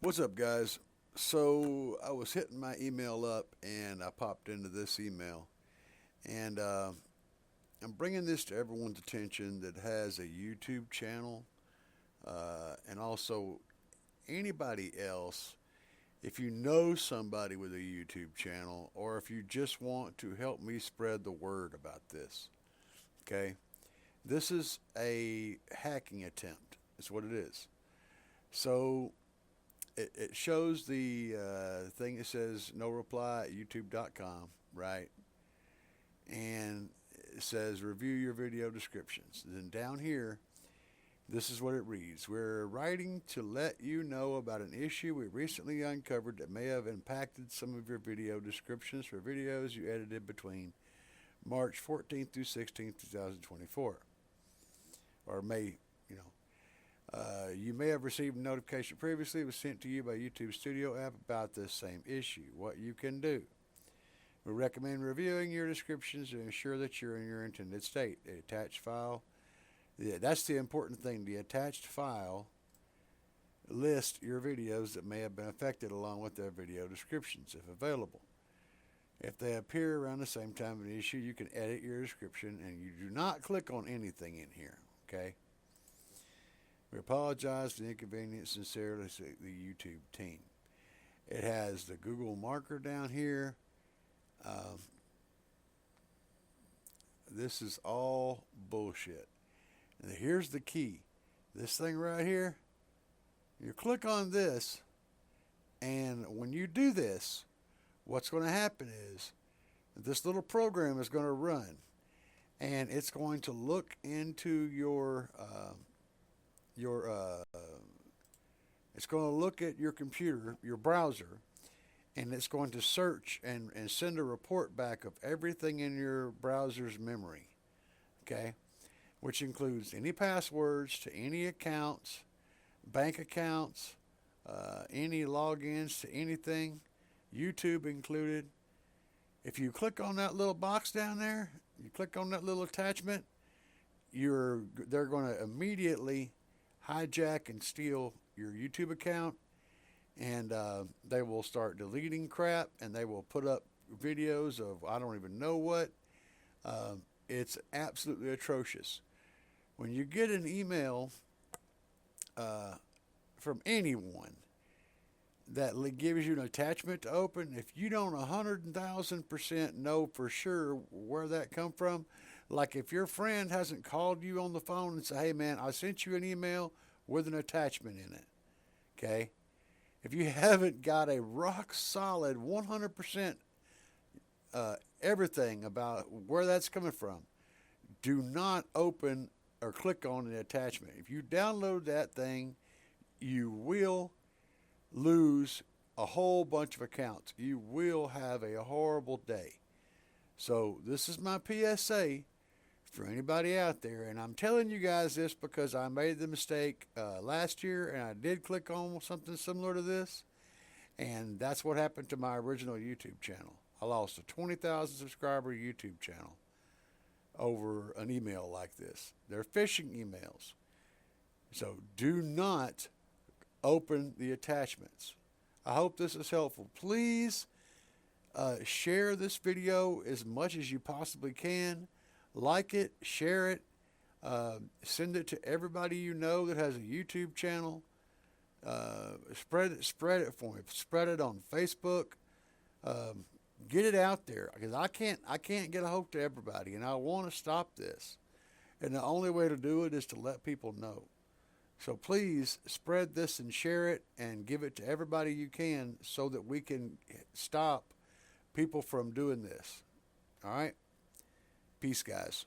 What's up, guys? So I was hitting my email up and I popped into this email. And I'm bringing this to everyone's attention that has a YouTube channel and also anybody else. If you know somebody with a YouTube channel or if you just want to help me spread the word about this, okay? This is a hacking attempt, is what it is. So it shows the thing that says no reply at youtube.com, right? And it says review your video descriptions. Then down here, this is what it reads. We're writing to let you know about an issue we recently uncovered that may have impacted some of your video descriptions for videos you edited between March 14th through 16th, 2024. Or May, you know, you may have received a notification previously. It was sent to you by YouTube Studio app about this same issue. What you can do. We recommend reviewing your descriptions to ensure that you're in your intended state. The attached file, yeah, that's the important thing. The attached file lists your videos that may have been affected along with their video descriptions, if available. If they appear around the same time of an issue, you can edit your description and you do not click on anything in here, okay? We apologize for the inconvenience. Sincerely, the YouTube team. It has the Google marker down here. Um, this is all bullshit. And here's the key. This thing right here, you click on this, and when you do this, what's going to happen is this little program is going to run, and it's going to look into your it's going to look at your computer, your browser, and it's going to search and send a report back of everything in your browser's memory, okay? Which includes any passwords to any accounts, bank accounts, any logins to anything, YouTube included. If you click on that little box down there, you click on that little attachment, they're going to immediately hijack and steal your YouTube account, and they will start deleting crap, and they will put up videos of I don't even know what. It's absolutely atrocious. When you get an email from anyone that gives you an attachment to open, if you don't 100,000% know for sure where that come from, like if your friend hasn't called you on the phone and said, hey man, I sent you an email with an attachment in it, okay? If you haven't got a rock solid 100% everything about where that's coming from, do not open or click on an attachment. If you download that thing, you will lose a whole bunch of accounts. You will have a horrible day. So this is my PSA for anybody out there, and I'm telling you guys this because I made the mistake last year, and I did click on something similar to this, and that's what happened to my original YouTube channel. I lost a 20,000 subscriber YouTube channel over an email like this. They're phishing emails. So do not open the attachments. I hope this is helpful. Please share this video as much as you possibly can. Like it, share it, send it to everybody you know that has a YouTube channel. Spread it for me. Spread it on Facebook. Get it out there because I can't get a hold to everybody, and I want to stop this. And the only way to do it is to let people know. So please spread this and share it and give it to everybody you can so that we can stop people from doing this. All right? Peace, guys.